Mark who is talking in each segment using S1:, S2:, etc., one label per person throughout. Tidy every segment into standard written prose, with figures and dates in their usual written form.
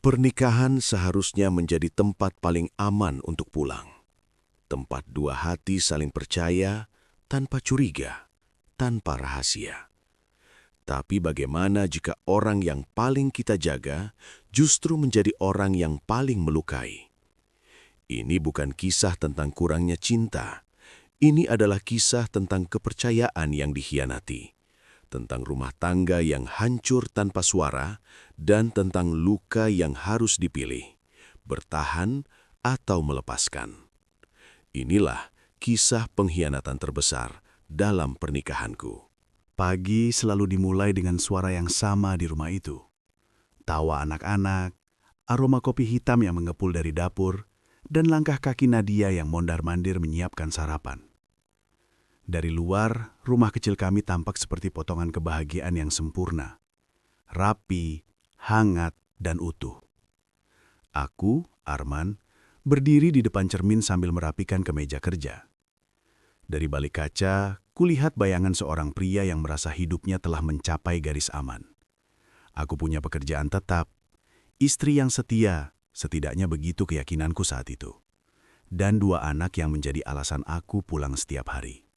S1: Pernikahan seharusnya menjadi tempat paling aman untuk pulang. Tempat dua hati saling percaya, tanpa curiga, tanpa rahasia. Tapi bagaimana jika orang yang paling kita jaga justru menjadi orang yang paling melukai? Ini bukan kisah tentang kurangnya cinta. Ini adalah kisah tentang kepercayaan yang dikhianati, tentang rumah tangga yang hancur tanpa suara, dan tentang luka yang harus dipilih, bertahan atau melepaskan. Inilah kisah pengkhianatan terbesar dalam pernikahanku.
S2: Pagi selalu dimulai dengan suara yang sama di rumah itu. Tawa anak-anak, aroma kopi hitam yang mengepul dari dapur, dan langkah kaki Nadia yang mondar-mandir menyiapkan sarapan. Dari luar, rumah kecil kami tampak seperti potongan kebahagiaan yang sempurna. Rapi, hangat, dan utuh. Aku, Arman, berdiri di depan cermin sambil merapikan kemeja kerja. Dari balik kaca, kulihat bayangan seorang pria yang merasa hidupnya telah mencapai garis aman. Aku punya pekerjaan tetap, istri yang setia, setidaknya begitu keyakinanku saat itu. Dan dua anak yang menjadi alasan aku pulang setiap hari.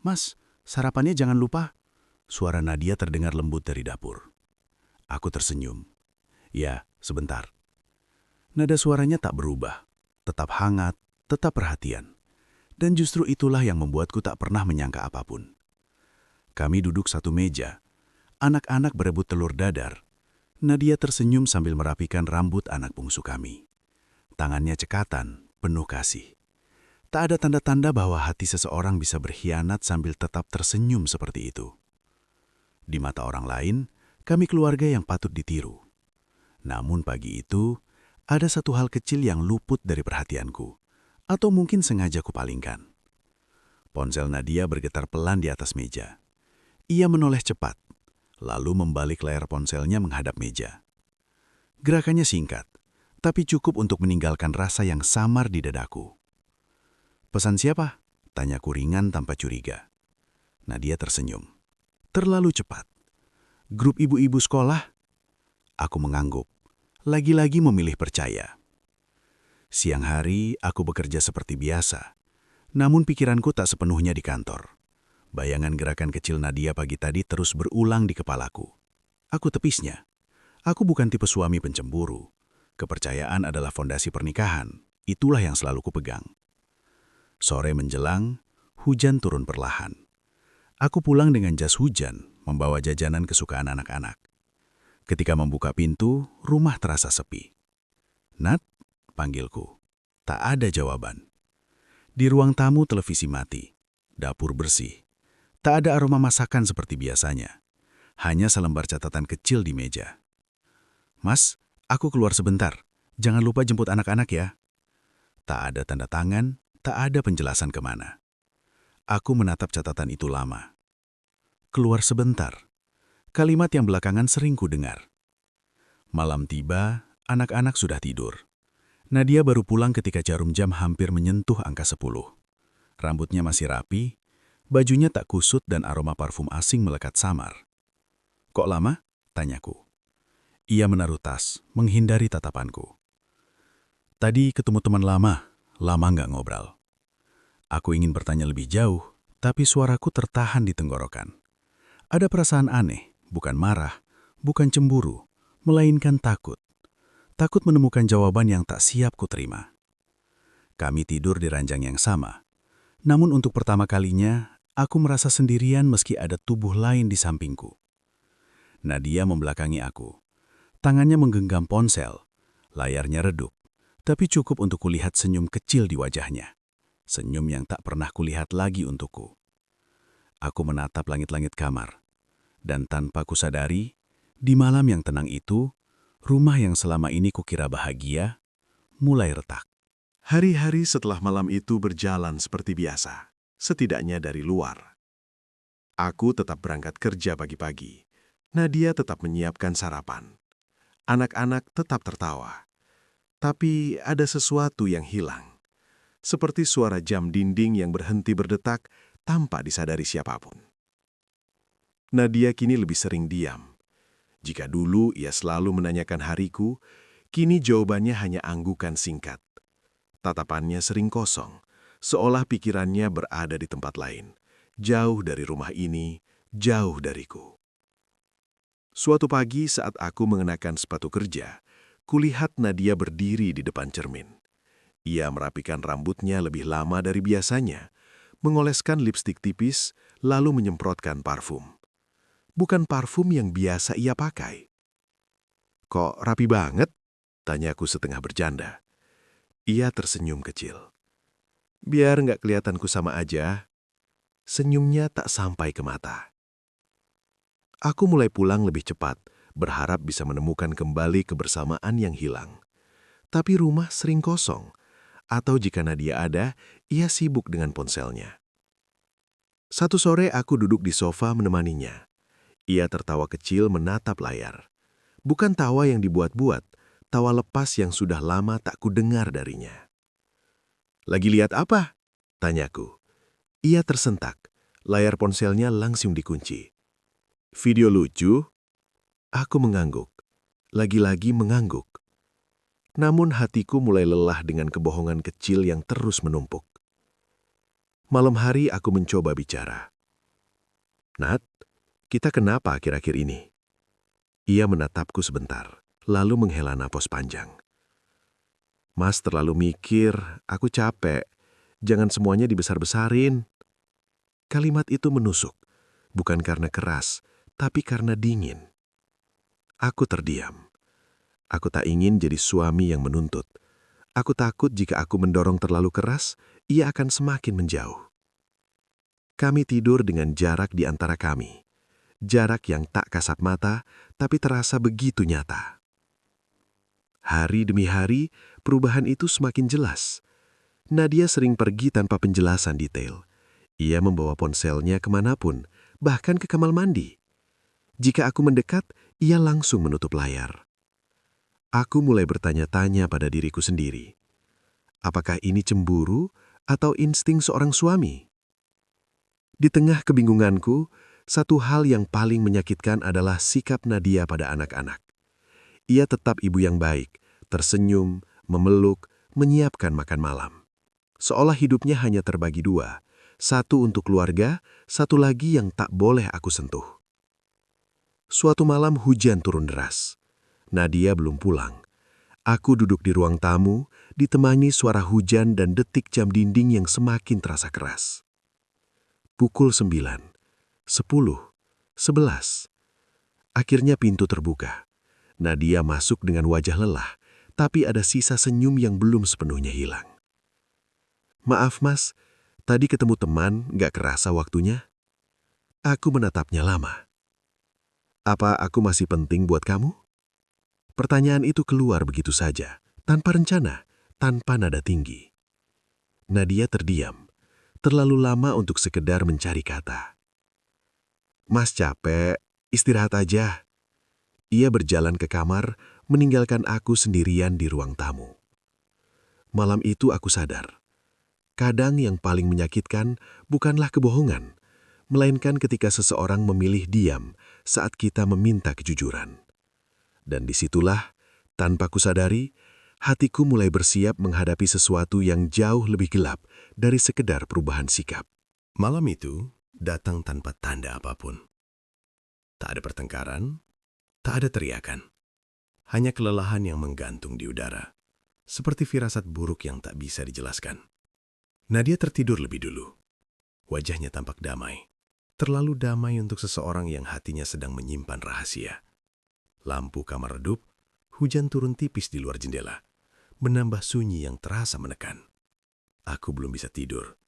S2: "Mas, sarapannya jangan lupa." Suara Nadia terdengar lembut dari dapur. Aku tersenyum. "Ya, sebentar." Nada suaranya tak berubah, tetap hangat, tetap perhatian. Dan justru itulah yang membuatku tak pernah menyangka apapun. Kami duduk satu meja. Anak-anak berebut telur dadar. Nadia tersenyum sambil merapikan rambut anak bungsu kami. Tangannya cekatan, penuh kasih. Tak ada tanda-tanda bahwa hati seseorang bisa berkhianat sambil tetap tersenyum seperti itu. Di mata orang lain, kami keluarga yang patut ditiru. Namun pagi itu, ada satu hal kecil yang luput dari perhatianku, atau mungkin sengaja kupalingkan. Ponsel Nadia bergetar pelan di atas meja. Ia menoleh cepat, lalu membalik layar ponselnya menghadap meja. Gerakannya singkat, tapi cukup untuk meninggalkan rasa yang samar di dadaku. "Pesan siapa?" tanyaku ringan tanpa curiga. Nadia tersenyum. "Terlalu cepat." "Grup ibu-ibu sekolah?" Aku mengangguk. Lagi-lagi memilih percaya. Siang hari, aku bekerja seperti biasa. Namun pikiranku tak sepenuhnya di kantor. Bayangan gerakan kecil Nadia pagi tadi terus berulang di kepalaku. Aku tepisnya. Aku bukan tipe suami pencemburu. Kepercayaan adalah fondasi pernikahan. Itulah yang selalu kupegang. Sore menjelang, hujan turun perlahan. Aku pulang dengan jas hujan, membawa jajanan kesukaan anak-anak. Ketika membuka pintu, rumah terasa sepi. "Nat," panggilku. Tak ada jawaban. Di ruang tamu televisi mati, dapur bersih. Tak ada aroma masakan seperti biasanya. Hanya selembar catatan kecil di meja. "Mas, aku keluar sebentar. Jangan lupa jemput anak-anak ya." Tak ada tanda tangan, tak ada penjelasan kemana. Aku menatap catatan itu lama. Keluar sebentar. Kalimat yang belakangan sering kudengar. Malam tiba, anak-anak sudah tidur. Nadia baru pulang ketika jarum jam hampir menyentuh angka 10. Rambutnya masih rapi, bajunya tak kusut dan aroma parfum asing melekat samar. "Kok lama?" tanyaku. Ia menaruh tas, menghindari tatapanku. "Tadi ketemu teman lama nggak ngobrol." Aku ingin bertanya lebih jauh, tapi suaraku tertahan di tenggorokan. Ada perasaan aneh, bukan marah, bukan cemburu, melainkan takut. Takut menemukan jawaban yang tak siap kuterima. Kami tidur di ranjang yang sama. Namun untuk pertama kalinya, aku merasa sendirian meski ada tubuh lain di sampingku. Nadia membelakangi aku. Tangannya menggenggam ponsel. Layarnya redup, tapi cukup untuk kulihat senyum kecil di wajahnya. Senyum yang tak pernah kulihat lagi untukku. Aku menatap langit-langit kamar. Dan tanpa kusadari, di malam yang tenang itu, rumah yang selama ini kukira bahagia, mulai retak.
S1: Hari-hari setelah malam itu berjalan seperti biasa, setidaknya dari luar. Aku tetap berangkat kerja pagi-pagi. Nadia tetap menyiapkan sarapan. Anak-anak tetap tertawa. Tapi ada sesuatu yang hilang. Seperti suara jam dinding yang berhenti berdetak tanpa disadari siapapun. Nadia kini lebih sering diam. Jika dulu ia selalu menanyakan hariku, kini jawabannya hanya anggukan singkat. Tatapannya sering kosong, seolah pikirannya berada di tempat lain, jauh dari rumah ini, jauh dariku. Suatu pagi saat aku mengenakan sepatu kerja, kulihat Nadia berdiri di depan cermin. Ia merapikan rambutnya lebih lama dari biasanya, mengoleskan lipstik tipis, lalu menyemprotkan parfum. Bukan parfum yang biasa ia pakai. "Kok rapi banget?" tanyaku setengah bercanda. Ia tersenyum kecil. "Biar nggak kelihatanku sama aja." Senyumnya tak sampai ke mata. Aku mulai pulang lebih cepat, berharap bisa menemukan kembali kebersamaan yang hilang. Tapi rumah sering kosong, atau jika Nadia ada, ia sibuk dengan ponselnya. Satu sore aku duduk di sofa menemaninya. Ia tertawa kecil menatap layar. Bukan tawa yang dibuat-buat, tawa lepas yang sudah lama tak kudengar darinya. "Lagi lihat apa?" tanyaku. Ia tersentak. Layar ponselnya langsung dikunci. "Video lucu?" Aku mengangguk. Lagi-lagi mengangguk. Namun hatiku mulai lelah dengan kebohongan kecil yang terus menumpuk. Malam hari aku mencoba bicara. "Nat, kita kenapa akhir-akhir ini?" Ia menatapku sebentar, lalu menghela napas panjang. "Mas terlalu mikir, aku capek. Jangan semuanya dibesar-besarin." Kalimat itu menusuk, bukan karena keras, tapi karena dingin. Aku terdiam. Aku tak ingin jadi suami yang menuntut. Aku takut jika aku mendorong terlalu keras, ia akan semakin menjauh. Kami tidur dengan jarak di antara kami. Jarak yang tak kasat mata, tapi terasa begitu nyata. Hari demi hari, perubahan itu semakin jelas. Nadia sering pergi tanpa penjelasan detail. Ia membawa ponselnya kemanapun, bahkan ke kamar mandi. Jika aku mendekat, ia langsung menutup layar. Aku mulai bertanya-tanya pada diriku sendiri. Apakah ini cemburu atau insting seorang suami? Di tengah kebingunganku, satu hal yang paling menyakitkan adalah sikap Nadia pada anak-anak. Ia tetap ibu yang baik, tersenyum, memeluk, menyiapkan makan malam. Seolah hidupnya hanya terbagi dua, satu untuk keluarga, satu lagi yang tak boleh aku sentuh. Suatu malam hujan turun deras. Nadia belum pulang. Aku duduk di ruang tamu, ditemani suara hujan dan detik jam dinding yang semakin terasa keras. Pukul 9, 10, 11. Akhirnya pintu terbuka. Nadia masuk dengan wajah lelah, tapi ada sisa senyum yang belum sepenuhnya hilang. "Maaf mas, tadi ketemu teman, gak kerasa waktunya." Aku menatapnya lama. "Apa aku masih penting buat kamu?" Pertanyaan itu keluar begitu saja, tanpa rencana, tanpa nada tinggi. Nadia terdiam, terlalu lama untuk sekedar mencari kata. "Mas capek, istirahat aja." Ia berjalan ke kamar, meninggalkan aku sendirian di ruang tamu. Malam itu aku sadar, kadang yang paling menyakitkan bukanlah kebohongan, melainkan ketika seseorang memilih diam saat kita meminta kejujuran. Dan disitulah, tanpa kusadari, hatiku mulai bersiap menghadapi sesuatu yang jauh lebih gelap dari sekedar perubahan sikap. Malam itu datang tanpa tanda apapun. Tak ada pertengkaran, tak ada teriakan. Hanya kelelahan yang menggantung di udara, seperti firasat buruk yang tak bisa dijelaskan. Nadia tertidur lebih dulu. Wajahnya tampak damai. Terlalu damai untuk seseorang yang hatinya sedang menyimpan rahasia. Lampu kamar redup, hujan turun tipis di luar jendela, menambah sunyi yang terasa menekan. Aku belum bisa tidur.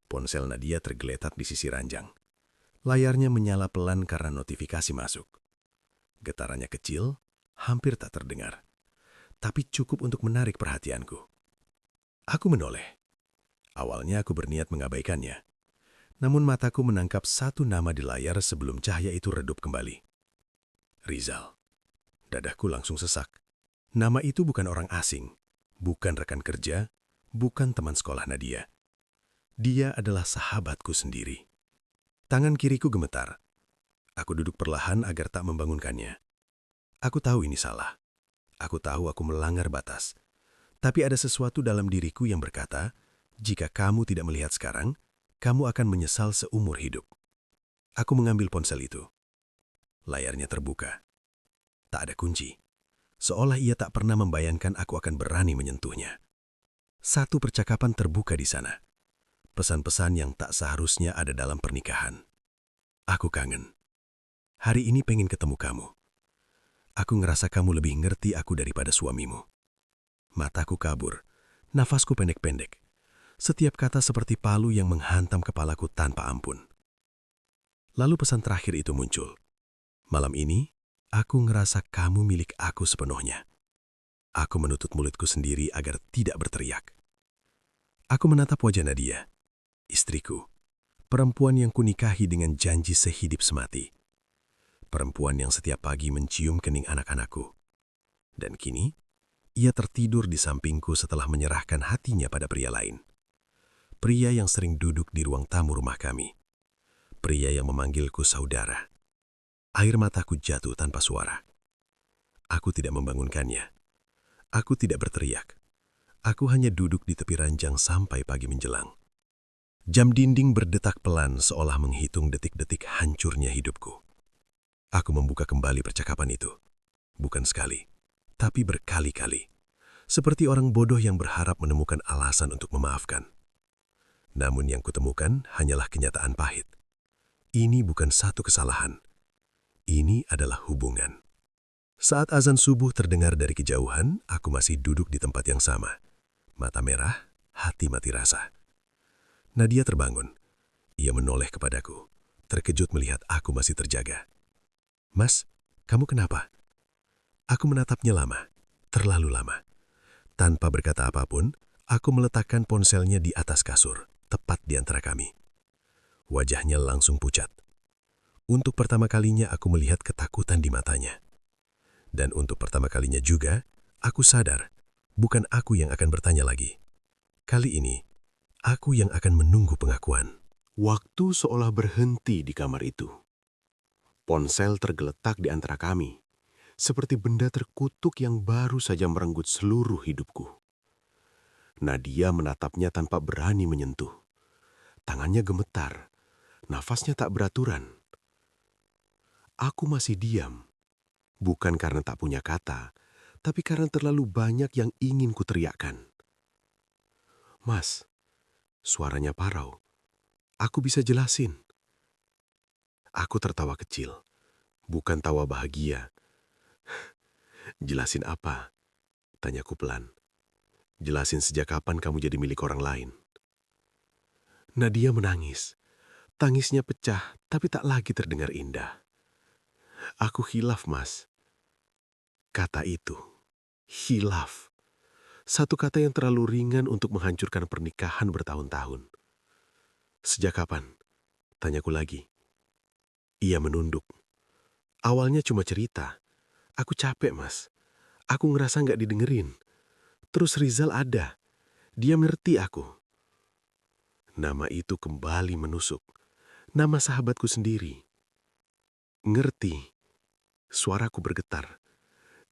S1: Ponsel Nadia tergeletak di sisi ranjang. Layarnya menyala pelan karena notifikasi masuk. Getarannya kecil, hampir tak terdengar, tapi cukup untuk menarik perhatianku. Aku menoleh. Awalnya aku berniat mengabaikannya. Namun mataku menangkap satu nama di layar sebelum cahaya itu redup kembali. Rizal. Dadaku langsung sesak. Nama itu bukan orang asing, bukan rekan kerja, bukan teman sekolah Nadia. Dia adalah sahabatku sendiri. Tangan kiriku gemetar. Aku duduk perlahan agar tak membangunkannya.
S3: Aku tahu ini salah. Aku tahu aku melanggar batas. Tapi ada sesuatu dalam diriku yang berkata, jika kamu tidak melihat sekarang, kamu akan menyesal seumur hidup. Aku mengambil ponsel itu. Layarnya terbuka. Tak ada kunci. Seolah ia tak pernah membayangkan aku akan berani menyentuhnya. Satu percakapan terbuka di sana. Pesan-pesan yang tak seharusnya ada dalam pernikahan. Aku kangen. Hari ini pengen ketemu kamu. Aku ngerasa kamu lebih ngerti aku daripada suamimu. Mataku kabur, nafasku pendek-pendek. Setiap kata seperti palu yang menghantam kepalaku tanpa ampun. Lalu pesan terakhir itu muncul. Malam ini, aku ngerasa kamu milik aku sepenuhnya. Aku menutup mulutku sendiri agar tidak berteriak. Aku menatap wajah Nadia, istriku. Perempuan yang kunikahi dengan janji sehidup semati. Perempuan yang setiap pagi mencium kening anak-anakku. Dan kini, ia tertidur di sampingku setelah menyerahkan hatinya pada pria lain. Pria yang sering duduk di ruang tamu rumah kami. Pria yang memanggilku saudara. Air mataku jatuh tanpa suara. Aku tidak membangunkannya. Aku tidak berteriak. Aku hanya duduk di tepi ranjang sampai pagi menjelang. Jam dinding berdetak pelan seolah menghitung detik-detik hancurnya hidupku. Aku membuka kembali percakapan itu. Bukan sekali, tapi berkali-kali. Seperti orang bodoh yang berharap menemukan alasan untuk memaafkan. Namun yang kutemukan hanyalah kenyataan pahit. Ini bukan satu kesalahan. Ini adalah hubungan. Saat azan subuh terdengar dari kejauhan, aku masih duduk di tempat yang sama. Mata merah, hati mati rasa. Nadia terbangun. Ia menoleh kepadaku, terkejut melihat aku masih terjaga. "Mas, kamu kenapa?" Aku menatapnya lama, terlalu lama. Tanpa berkata apapun, aku meletakkan ponselnya di atas kasur, tepat di antara kami. Wajahnya langsung pucat. Untuk pertama kalinya aku melihat ketakutan di matanya. Dan untuk pertama kalinya juga, aku sadar, bukan aku yang akan bertanya lagi. Kali ini, aku yang akan menunggu pengakuan.
S1: Waktu seolah berhenti di kamar itu. Ponsel tergeletak di antara kami, seperti benda terkutuk yang baru saja merenggut seluruh hidupku. Nadia menatapnya tanpa berani menyentuh. Tangannya gemetar, nafasnya tak beraturan. Aku masih diam, bukan karena tak punya kata, tapi karena terlalu banyak yang ingin kuteriakkan. "Mas," suaranya parau. "Aku bisa jelasin." Aku tertawa kecil, bukan tawa bahagia. "Jelasin apa?" tanyaku pelan. "Jelasin sejak kapan kamu jadi milik orang lain?" Nadia menangis. Tangisnya pecah, tapi tak lagi terdengar indah. "Aku khilaf, Mas." Kata itu, khilaf. Satu kata yang terlalu ringan untuk menghancurkan pernikahan bertahun-tahun. "Sejak kapan?" tanyaku lagi. Ia menunduk. "Awalnya cuma cerita. Aku capek, Mas. Aku ngerasa nggak didengerin. Terus Rizal ada. Dia ngerti aku." Nama itu kembali menusuk. Nama sahabatku sendiri. "Ngerti." Suaraku bergetar.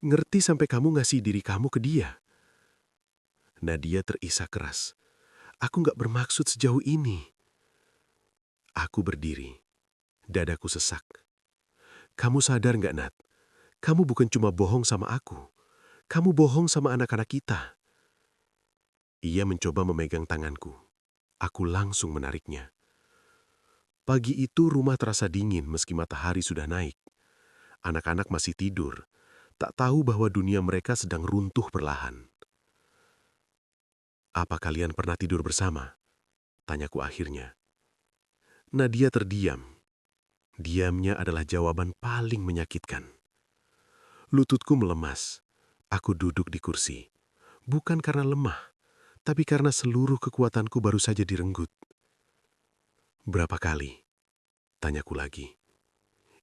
S1: "Ngerti sampai kamu ngasih diri kamu ke dia." Nadia terisak keras. "Aku nggak bermaksud sejauh ini." Aku berdiri. Dadaku sesak. "Kamu sadar nggak, Nat? Kamu bukan cuma bohong sama aku. Kamu bohong sama anak-anak kita." Ia mencoba memegang tanganku. Aku langsung menariknya. Pagi itu rumah terasa dingin meski matahari sudah naik. Anak-anak masih tidur, tak tahu bahwa dunia mereka sedang runtuh perlahan. "Apa kalian pernah tidur bersama?" tanyaku akhirnya. Nadia terdiam. Diamnya adalah jawaban paling menyakitkan. Lututku melemas. Aku duduk di kursi. Bukan karena lemah, tapi karena seluruh kekuatanku baru saja direnggut. "Berapa kali?" tanyaku lagi.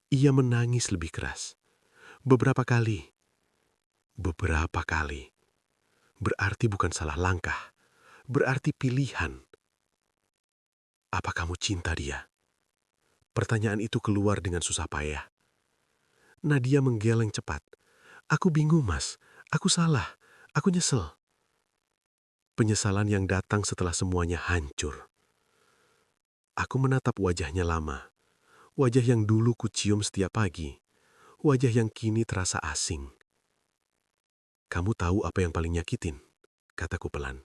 S1: Ia menangis lebih keras. "Beberapa kali." Beberapa kali. Berarti bukan salah langkah. Berarti pilihan. "Apa kamu cinta dia?" Pertanyaan itu keluar dengan susah payah. Nadia menggeleng cepat.
S3: Aku bingung, Mas. Aku salah. Aku nyesel. Penyesalan yang datang setelah semuanya hancur. Aku menatap wajahnya lama. Wajah yang dulu kucium setiap pagi. Wajah yang kini terasa asing. Kamu tahu apa yang paling nyakitin? Kataku pelan.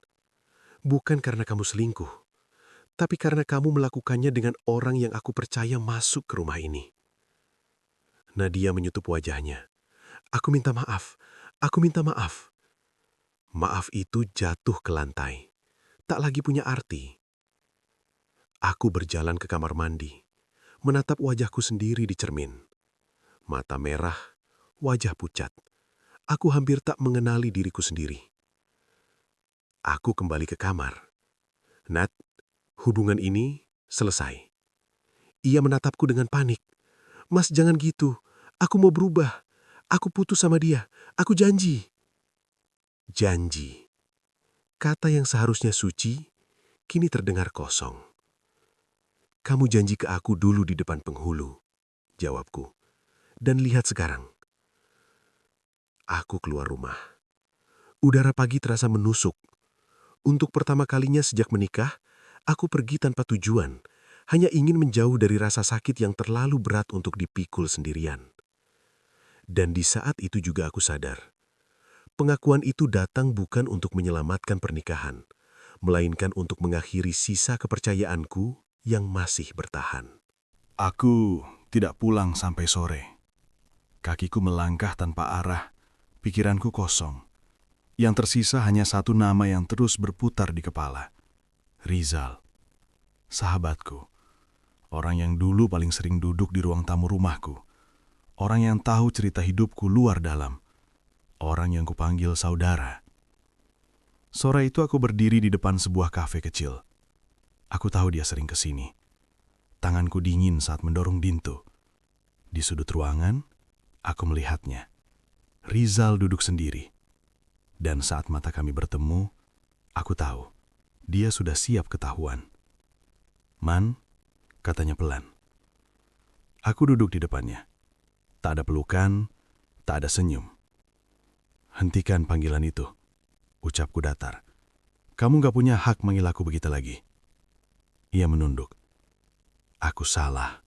S3: Bukan karena kamu selingkuh, tapi karena kamu melakukannya dengan orang yang aku percaya masuk ke rumah ini. Nadia menyutup wajahnya. Aku minta maaf. Aku minta maaf. Maaf itu jatuh ke lantai. Tak lagi punya arti. Aku berjalan ke kamar mandi, menatap wajahku sendiri di cermin. Mata merah, wajah pucat. Aku hampir tak mengenali diriku sendiri. Aku kembali ke kamar. Nat, hubungan ini selesai. Ia menatapku dengan panik. Mas, jangan gitu. Aku mau berubah. Aku putus sama dia. Aku janji. Janji. Kata yang seharusnya suci, kini terdengar kosong. Kamu janji ke aku dulu di depan penghulu, jawabku. Dan lihat sekarang. Aku keluar rumah. Udara pagi terasa menusuk. Untuk pertama kalinya sejak menikah, aku pergi tanpa tujuan, hanya ingin menjauh dari rasa sakit yang terlalu berat untuk dipikul sendirian. Dan di saat itu juga aku sadar, pengakuan itu datang bukan untuk menyelamatkan pernikahan, melainkan untuk mengakhiri sisa kepercayaanku yang masih bertahan.
S2: Aku tidak pulang sampai sore. Kakiku melangkah tanpa arah, pikiranku kosong. Yang tersisa hanya satu nama yang terus berputar di kepala. Rizal, sahabatku. Orang yang dulu paling sering duduk di ruang tamu rumahku. Orang yang tahu cerita hidupku luar dalam. Orang yang kupanggil saudara. Sore itu aku berdiri di depan sebuah kafe kecil. Aku tahu dia sering kesini. Tanganku dingin saat mendorong pintu. Di sudut ruangan, aku melihatnya. Rizal duduk sendiri. Dan saat mata kami bertemu, aku tahu, dia sudah siap ketahuan. Man, katanya pelan. Aku duduk di depannya. Tak ada pelukan, tak ada senyum. Hentikan panggilan itu, ucapku datar. Kamu gak punya hak manggil aku begitu lagi. Ia menunduk. Aku salah.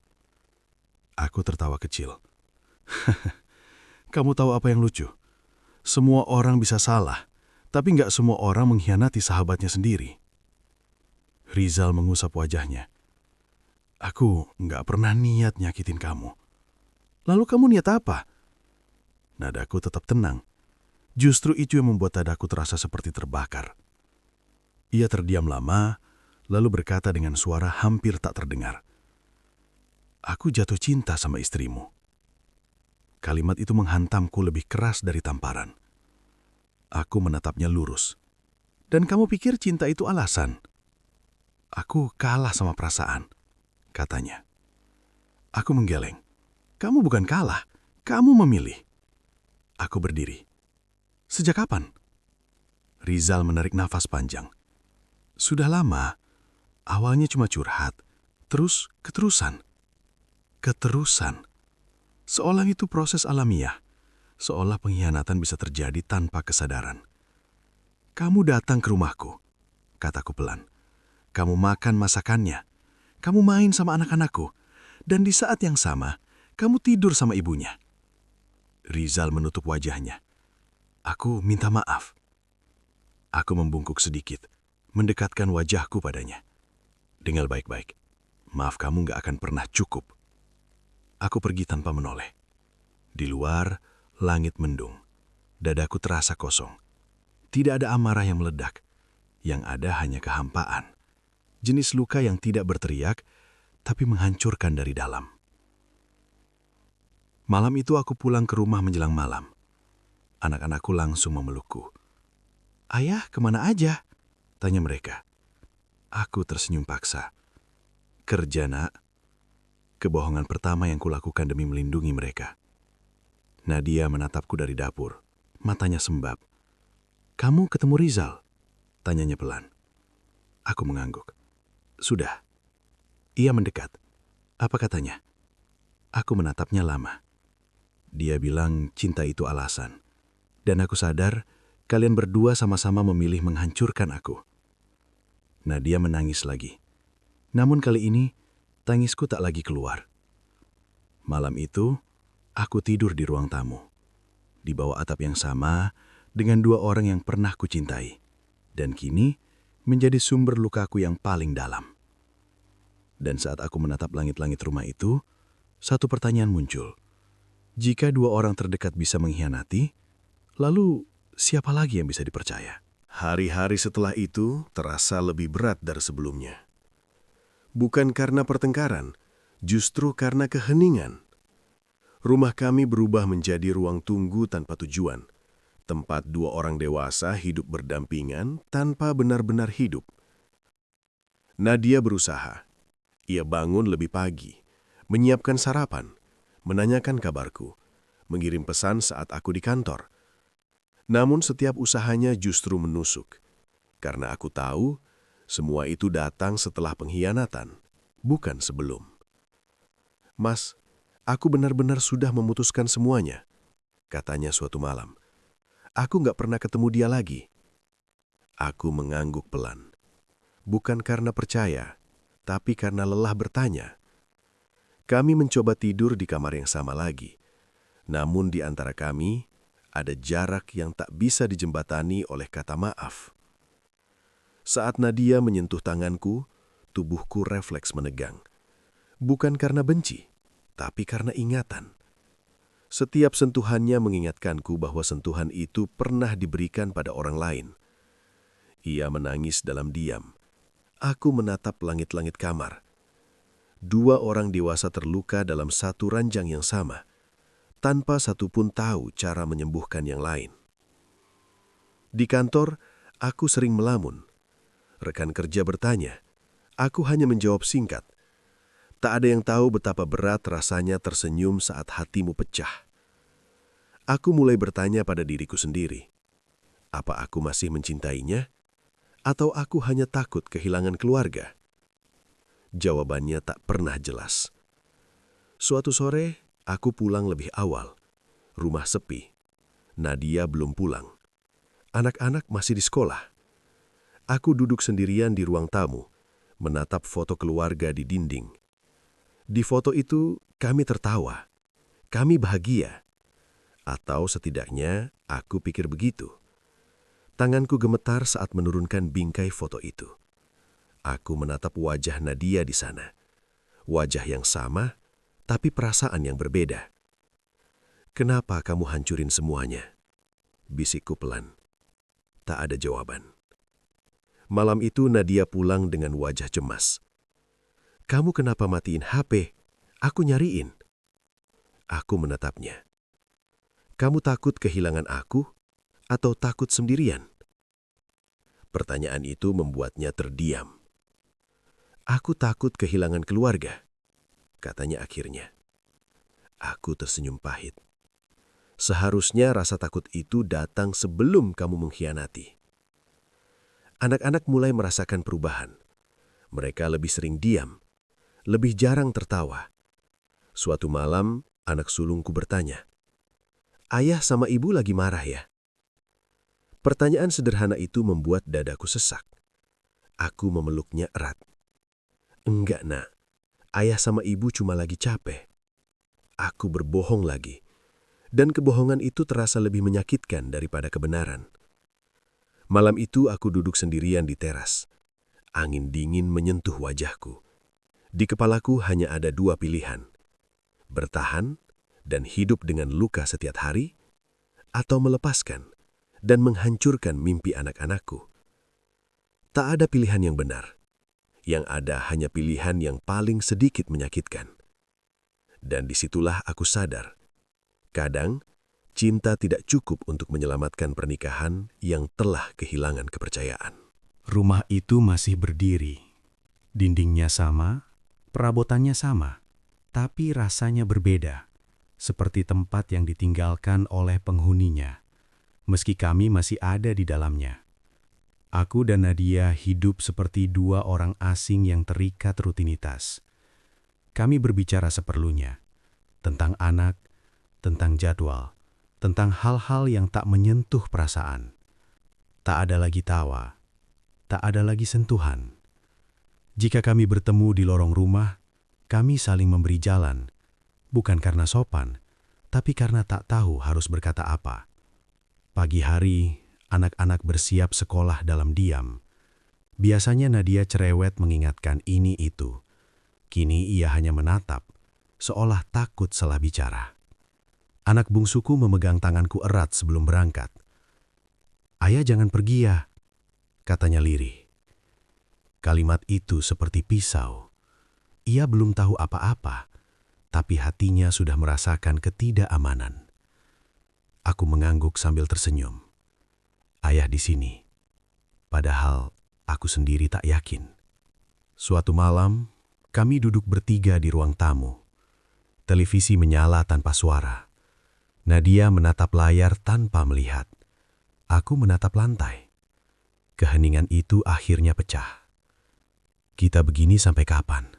S2: Aku tertawa kecil. Kamu tahu apa yang lucu? Semua orang bisa salah, tapi nggak semua orang mengkhianati sahabatnya sendiri. Rizal mengusap wajahnya. Aku nggak pernah niat nyakitin kamu. Lalu kamu niat apa? Nadaku tetap tenang. Justru itu yang membuat dadaku terasa seperti terbakar. Ia terdiam lama, lalu berkata dengan suara hampir tak terdengar. Aku jatuh cinta sama istrimu. Kalimat itu menghantamku lebih keras dari tamparan. Aku menatapnya lurus. Dan kamu pikir cinta itu alasan? Aku kalah sama perasaan, katanya. Aku menggeleng. Kamu bukan kalah, kamu memilih. Aku berdiri. Sejak kapan? Rizal menarik nafas panjang. Sudah lama. Awalnya cuma curhat, terus keterusan. Keterusan. Seolah itu proses alamiah, seolah pengkhianatan bisa terjadi tanpa kesadaran. Kamu datang ke rumahku, kataku pelan. Kamu makan masakannya, kamu main sama anak-anakku, dan di saat yang sama, kamu tidur sama ibunya. Rizal menutup wajahnya. Aku minta maaf. Aku membungkuk sedikit, mendekatkan wajahku padanya. Dengar baik-baik, maaf kamu gak akan pernah cukup. Aku pergi tanpa menoleh. Di luar, langit mendung. Dadaku terasa kosong. Tidak ada amarah yang meledak. Yang ada hanya kehampaan. Jenis luka yang tidak berteriak, tapi menghancurkan dari dalam. Malam itu aku pulang ke rumah menjelang malam. Anak-anakku langsung memelukku. Ayah, kemana aja? Tanya mereka. Aku tersenyum paksa. Kerja, nak. Kebohongan pertama yang kulakukan demi melindungi mereka. Nadia menatapku dari dapur. Matanya sembab. Kamu ketemu Rizal? Tanyanya pelan. Aku mengangguk. Sudah. Ia mendekat. Apa katanya? Aku menatapnya lama. Dia bilang cinta itu alasan. Dan aku sadar, kalian berdua sama-sama memilih menghancurkan aku. Nadia menangis lagi. Namun kali ini, tangisku tak lagi keluar. Malam itu, aku tidur di ruang tamu. Di bawah atap yang sama, dengan dua orang yang pernah kucintai. Dan kini, menjadi sumber lukaku yang paling dalam. Dan saat aku menatap langit-langit rumah itu, satu pertanyaan muncul. Jika dua orang terdekat bisa mengkhianati, lalu siapa lagi yang bisa dipercaya?
S1: Hari-hari setelah itu terasa lebih berat dari sebelumnya. Bukan karena pertengkaran, justru karena keheningan. Rumah kami berubah menjadi ruang tunggu tanpa tujuan, tempat dua orang dewasa hidup berdampingan tanpa benar-benar hidup. Nadia berusaha. Ia bangun lebih pagi, menyiapkan sarapan, menanyakan kabarku, mengirim pesan saat aku di kantor. Namun setiap usahanya justru menusuk, karena aku tahu semua itu datang setelah pengkhianatan, bukan sebelum. "Mas, aku benar-benar sudah memutuskan semuanya," katanya suatu malam. "Aku nggak pernah ketemu dia lagi." Aku mengangguk pelan. Bukan karena percaya, tapi karena lelah bertanya. Kami mencoba tidur di kamar yang sama lagi. Namun di antara kami, ada jarak yang tak bisa dijembatani oleh kata maaf. Saat Nadia menyentuh tanganku, tubuhku refleks menegang. Bukan karena benci, tapi karena ingatan. Setiap sentuhannya mengingatkanku bahwa sentuhan itu pernah diberikan pada orang lain. Ia menangis dalam diam. Aku menatap langit-langit kamar. Dua orang dewasa terluka dalam satu ranjang yang sama, tanpa satupun tahu cara menyembuhkan yang lain. Di kantor, aku sering melamun. Rekan kerja bertanya, aku hanya menjawab singkat. Tak ada yang tahu betapa berat rasanya tersenyum saat hatimu pecah. Aku mulai bertanya pada diriku sendiri, apa aku masih mencintainya? Atau aku hanya takut kehilangan keluarga? Jawabannya tak pernah jelas. Suatu sore, aku pulang lebih awal. Rumah sepi. Nadia belum pulang. Anak-anak masih di sekolah. Aku duduk sendirian di ruang tamu, menatap foto keluarga di dinding. Di foto itu, kami tertawa. Kami bahagia. Atau setidaknya, aku pikir begitu. Tanganku gemetar saat menurunkan bingkai foto itu. Aku menatap wajah Nadia di sana. Wajah yang sama, tapi perasaan yang berbeda. "Kenapa kamu hancurin semuanya?" bisikku pelan. Tak ada jawaban. Malam itu Nadia pulang dengan wajah cemas. "Kamu kenapa matiin HP? Aku nyariin." Aku menatapnya. "Kamu takut kehilangan aku? Atau takut sendirian?" Pertanyaan itu membuatnya terdiam. "Aku takut kehilangan keluarga," katanya akhirnya. Aku tersenyum pahit. Seharusnya rasa takut itu datang sebelum kamu mengkhianati. Anak-anak mulai merasakan perubahan. Mereka lebih sering diam, lebih jarang tertawa. Suatu malam, anak sulungku bertanya, "Ayah sama ibu lagi marah ya?" Pertanyaan sederhana itu membuat dadaku sesak. Aku memeluknya erat. "Enggak, Nak. Ayah sama ibu cuma lagi capek." Aku berbohong lagi. Dan kebohongan itu terasa lebih menyakitkan daripada kebenaran. Malam itu aku duduk sendirian di teras. Angin dingin menyentuh wajahku. Di kepalaku hanya ada dua pilihan. Bertahan dan hidup dengan luka setiap hari, atau melepaskan dan menghancurkan mimpi anak-anakku. Tak ada pilihan yang benar. Yang ada hanya pilihan yang paling sedikit menyakitkan. Dan disitulah aku sadar, kadang cinta tidak cukup untuk menyelamatkan pernikahan yang telah kehilangan kepercayaan.
S2: Rumah itu masih berdiri. Dindingnya sama, perabotannya sama, tapi rasanya berbeda, seperti tempat yang ditinggalkan oleh penghuninya. Meski kami masih ada di dalamnya. Aku dan Nadia hidup seperti dua orang asing yang terikat rutinitas. Kami berbicara seperlunya, tentang anak, tentang jadwal,
S3: tentang hal-hal yang tak menyentuh perasaan. Tak ada lagi tawa, tak ada lagi sentuhan. Jika kami bertemu di lorong rumah, kami saling memberi jalan, bukan karena sopan, tapi karena tak tahu harus berkata apa. Pagi hari, anak-anak bersiap sekolah dalam diam. Biasanya Nadia cerewet mengingatkan ini itu. Kini ia hanya menatap, seolah takut salah bicara. Anak bungsuku memegang tanganku erat sebelum berangkat. "Ayah jangan pergi ya," katanya lirih. Kalimat itu seperti pisau. Ia belum tahu apa-apa, tapi hatinya sudah merasakan ketidakamanan. Aku mengangguk sambil tersenyum. Ayah di sini. Padahal aku sendiri tak yakin. Suatu malam, kami duduk bertiga di ruang tamu. Televisi menyala tanpa suara. Nadia menatap layar tanpa melihat. Aku menatap lantai. Keheningan itu akhirnya pecah. "Kita begini sampai kapan?"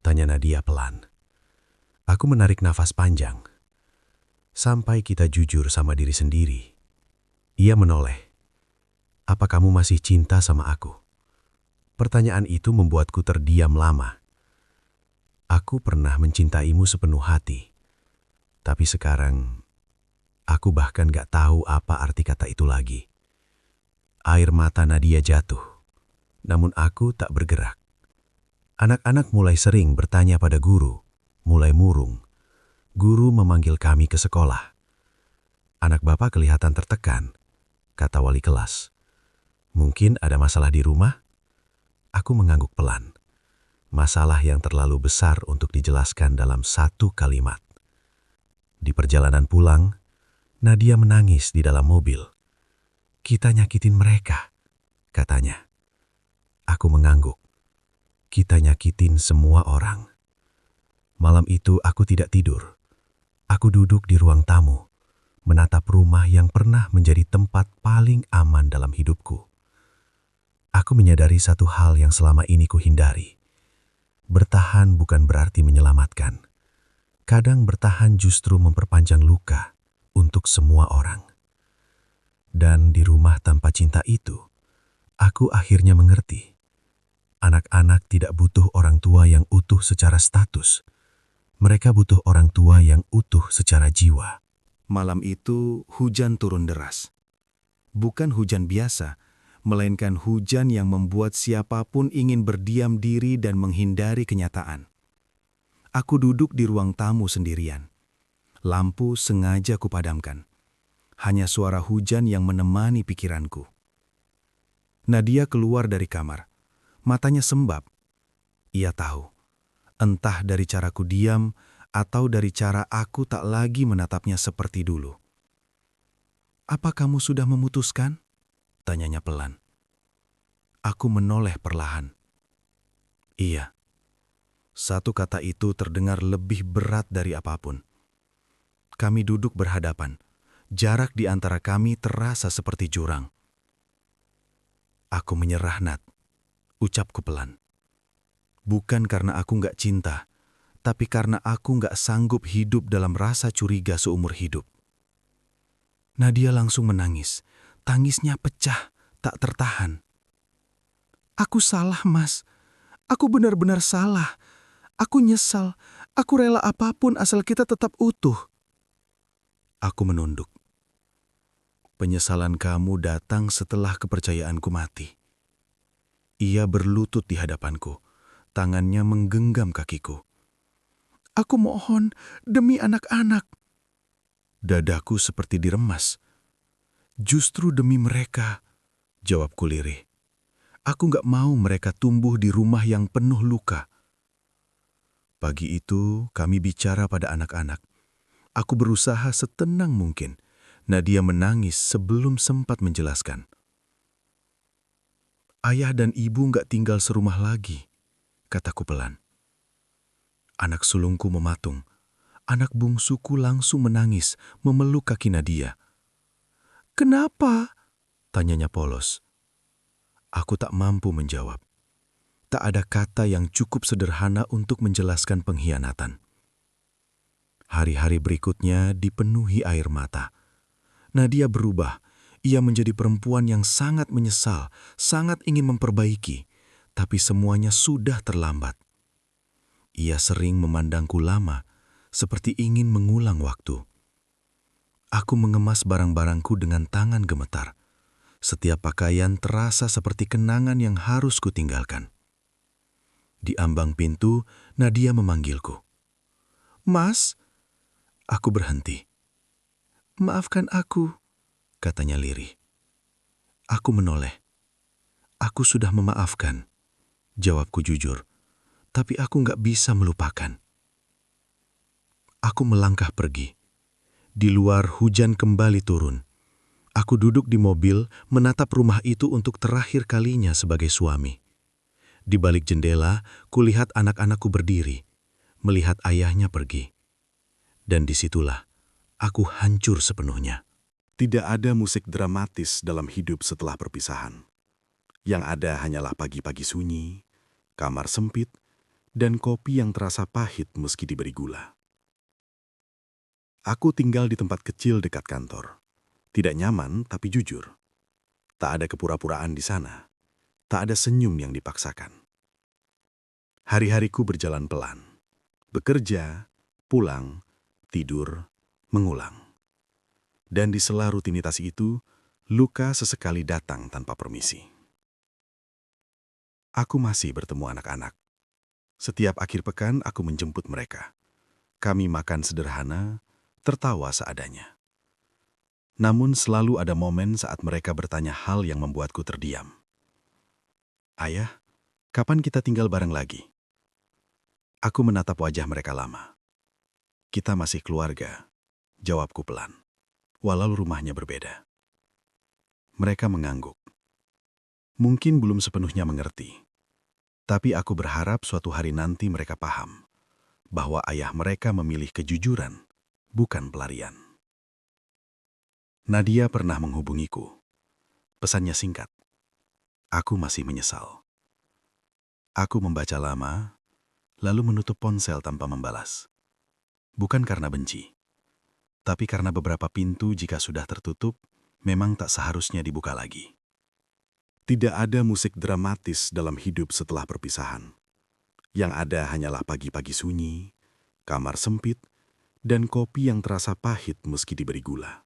S3: tanya Nadia pelan. Aku menarik nafas panjang. "Sampai kita jujur sama diri sendiri." Ia menoleh. "Apa kamu masih cinta sama aku?" Pertanyaan itu membuatku terdiam lama. Aku pernah mencintaimu sepenuh hati. Tapi sekarang, aku bahkan gak tahu apa arti kata itu lagi. Air mata Nadia jatuh. Namun aku tak bergerak. Anak-anak mulai sering bertanya pada guru, mulai murung. Guru memanggil kami ke sekolah. "Anak bapak kelihatan tertekan," kata wali kelas. "Mungkin ada masalah di rumah?" Aku mengangguk pelan. Masalah yang terlalu besar untuk dijelaskan dalam satu kalimat. Di perjalanan pulang, Nadia menangis di dalam mobil. "Kita nyakitin mereka," katanya. Aku mengangguk. Kita nyakitin semua orang. Malam itu aku tidak tidur. Aku duduk di ruang tamu, menatap rumah yang pernah menjadi tempat paling aman dalam hidupku. Aku menyadari satu hal yang selama ini kuhindari. Bertahan bukan berarti menyelamatkan. Kadang bertahan justru memperpanjang luka untuk semua orang. Dan di rumah tanpa cinta itu, aku akhirnya mengerti. Anak-anak tidak butuh orang tua yang utuh secara status. Mereka butuh orang tua yang utuh secara jiwa.
S1: Malam itu hujan turun deras. Bukan hujan biasa, melainkan hujan yang membuat siapapun ingin berdiam diri dan menghindari kenyataan. Aku duduk di ruang tamu sendirian. Lampu sengaja kupadamkan. Hanya suara hujan yang menemani pikiranku. Nadia keluar dari kamar. Matanya sembab. Ia tahu. Entah dari caraku diam atau dari cara aku tak lagi menatapnya seperti dulu. "Apa kamu sudah memutuskan?" tanyanya pelan. Aku menoleh perlahan. "Iya." Satu kata itu terdengar lebih berat dari apapun. Kami duduk berhadapan. Jarak di antara kami terasa seperti jurang. "Aku menyerah, Nat," ucapku pelan. "Bukan karena aku gak cinta, tapi karena aku gak sanggup hidup dalam rasa curiga seumur hidup." Nadia langsung menangis. Tangisnya pecah, tak tertahan. "Aku salah, Mas. Aku benar-benar salah. Aku nyesal. Aku rela apapun asal kita tetap utuh." Aku menunduk. "Penyesalan kamu datang setelah kepercayaanku mati." Ia berlutut di hadapanku. Tangannya menggenggam kakiku. "Aku mohon, demi anak-anak." Dadaku seperti diremas. "Justru demi mereka," jawabku lirih. "Aku gak mau mereka tumbuh di rumah yang penuh luka." Pagi itu kami bicara pada anak-anak. Aku berusaha setenang mungkin. Nadia menangis sebelum sempat menjelaskan. "Ayah dan ibu gak tinggal serumah lagi," kataku pelan. Anak sulungku mematung. Anak bungsuku langsung menangis, memeluk kaki Nadia. "Kenapa?" tanyanya polos. Aku tak mampu menjawab. Tak ada kata yang cukup sederhana untuk menjelaskan pengkhianatan. Hari-hari berikutnya dipenuhi air mata.
S3: Nadia berubah. Ia menjadi perempuan yang sangat menyesal, sangat ingin memperbaiki, tapi semuanya sudah terlambat. Ia sering memandangku lama, seperti ingin mengulang waktu. Aku mengemas barang-barangku dengan tangan gemetar. Setiap pakaian terasa seperti kenangan yang harus kutinggalkan. Di ambang pintu, Nadia memanggilku. "Mas," aku berhenti. "Maafkan aku," katanya lirih. Aku menoleh. "Aku sudah memaafkan," jawabku jujur, "tapi aku nggak bisa melupakan." Aku melangkah pergi. Di luar hujan kembali turun. Aku duduk di mobil menatap rumah itu untuk terakhir kalinya sebagai suami. Di balik jendela, kulihat anak-anakku berdiri, melihat ayahnya pergi. Dan disitulah, aku hancur sepenuhnya.
S2: Tidak ada musik dramatis dalam hidup setelah perpisahan. Yang ada hanyalah pagi-pagi sunyi, kamar sempit, dan kopi yang terasa pahit meski diberi gula. Aku tinggal di tempat kecil dekat kantor. Tidak nyaman, tapi jujur. Tak ada kepura-puraan di sana. Tak ada senyum yang dipaksakan. Hari-hariku berjalan pelan. Bekerja, pulang, tidur, mengulang. Dan di sela rutinitas itu, luka sesekali datang tanpa permisi. Aku masih bertemu anak-anak. Setiap akhir pekan aku menjemput mereka. Kami makan sederhana, tertawa seadanya. Namun selalu ada momen saat mereka bertanya hal yang membuatku terdiam. "Ayah, kapan kita tinggal bareng lagi?" Aku menatap wajah mereka lama. "Kita masih keluarga," jawabku pelan, walau rumahnya berbeda. Mereka mengangguk. Mungkin belum sepenuhnya mengerti. Tapi aku berharap suatu hari nanti mereka paham bahwa ayah mereka memilih kejujuran, bukan pelarian. Nadia pernah menghubungiku. Pesannya singkat. Aku masih menyesal. Aku membaca lama, lalu menutup ponsel tanpa membalas. Bukan karena benci, tapi karena beberapa pintu jika sudah tertutup, memang tak seharusnya dibuka lagi. Tidak ada musik dramatis dalam hidup setelah perpisahan. Yang ada hanyalah pagi-pagi sunyi, kamar sempit, dan kopi yang terasa pahit meski diberi gula.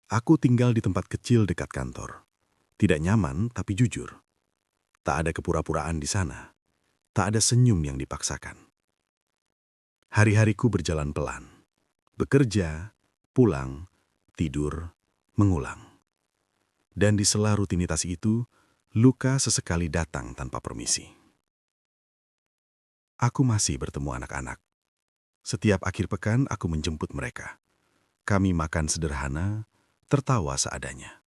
S2: Aku tinggal di tempat kecil dekat kantor. Tidak nyaman, tapi jujur. Tak ada kepura-puraan di sana. Tak ada senyum yang dipaksakan. Hari-hariku berjalan pelan. Bekerja, pulang, tidur, mengulang. Dan di sela rutinitas itu, luka sesekali datang tanpa permisi. Aku masih bertemu anak-anak. Setiap akhir pekan aku menjemput mereka. Kami makan sederhana, tertawa seadanya.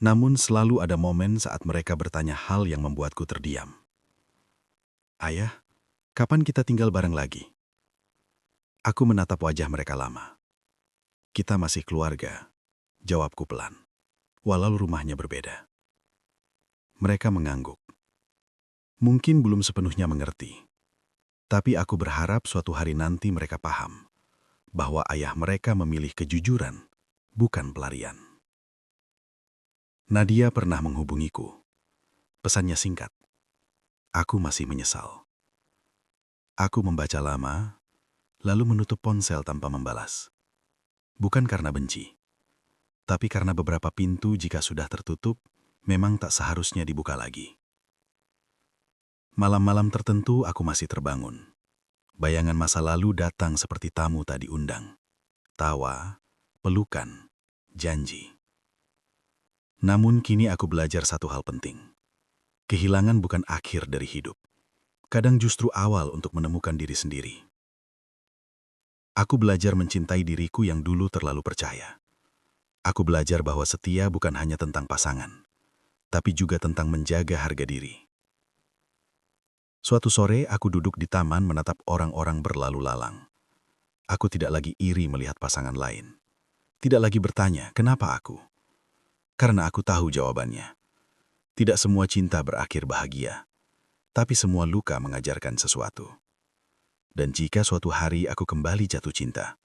S2: Namun selalu ada momen saat mereka bertanya hal yang membuatku terdiam. "Ayah, kapan kita tinggal bareng lagi?" Aku menatap wajah mereka lama. "Kita masih keluarga," jawabku pelan, walau rumahnya berbeda. Mereka mengangguk. Mungkin belum sepenuhnya mengerti. Tapi aku berharap suatu hari nanti mereka paham bahwa ayah mereka memilih kejujuran, bukan pelarian. Nadia pernah menghubungiku. Pesannya singkat. Aku masih menyesal. Aku membaca lama, lalu menutup ponsel tanpa membalas. Bukan karena benci, tapi karena beberapa pintu jika sudah tertutup, memang tak seharusnya dibuka lagi. Malam-malam tertentu aku masih terbangun. Bayangan masa lalu datang seperti tamu tak diundang. Tawa, pelukan, janji. Namun kini aku belajar satu hal penting. Kehilangan bukan akhir dari hidup. Kadang justru awal untuk menemukan diri sendiri. Aku belajar mencintai diriku yang dulu terlalu percaya. Aku belajar bahwa setia bukan hanya tentang pasangan, tapi juga tentang menjaga harga diri. Suatu sore aku duduk di taman menatap orang-orang berlalu lalang. Aku tidak lagi iri melihat pasangan lain. Tidak lagi bertanya, kenapa aku? Karena aku tahu jawabannya. Tidak semua cinta berakhir bahagia, tapi semua luka mengajarkan sesuatu. Dan jika suatu hari aku kembali jatuh cinta,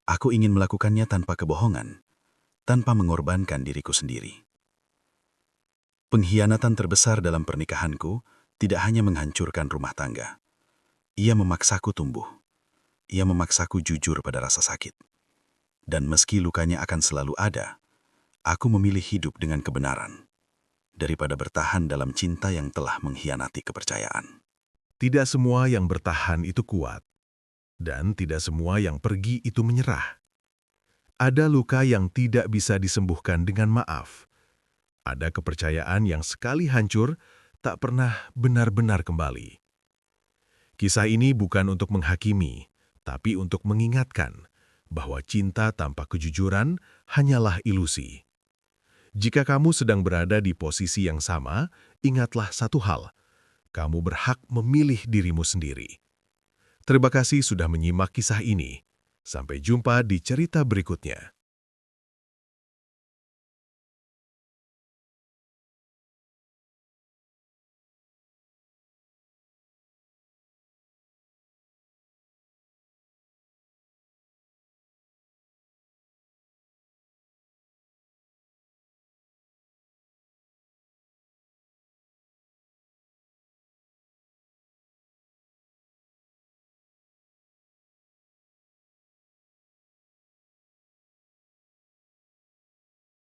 S2: Aku ingin melakukannya tanpa kebohongan, tanpa mengorbankan diriku sendiri. Pengkhianatan terbesar dalam pernikahanku tidak hanya menghancurkan rumah tangga. Ia memaksaku tumbuh. Ia memaksaku jujur pada rasa sakit. Dan meski lukanya akan selalu ada, aku memilih hidup dengan kebenaran, daripada bertahan dalam cinta yang telah mengkhianati kepercayaan.
S4: Tidak semua yang bertahan itu kuat, dan tidak semua yang pergi itu menyerah. Ada luka yang tidak bisa disembuhkan dengan maaf. Ada kepercayaan yang sekali hancur, tak pernah benar-benar kembali. Kisah ini bukan untuk menghakimi, tapi untuk mengingatkan bahwa cinta tanpa kejujuran hanyalah ilusi. Jika kamu sedang berada di posisi yang sama, ingatlah satu hal, kamu berhak memilih dirimu sendiri. Terima kasih sudah menyimak kisah ini. Sampai jumpa di cerita berikutnya.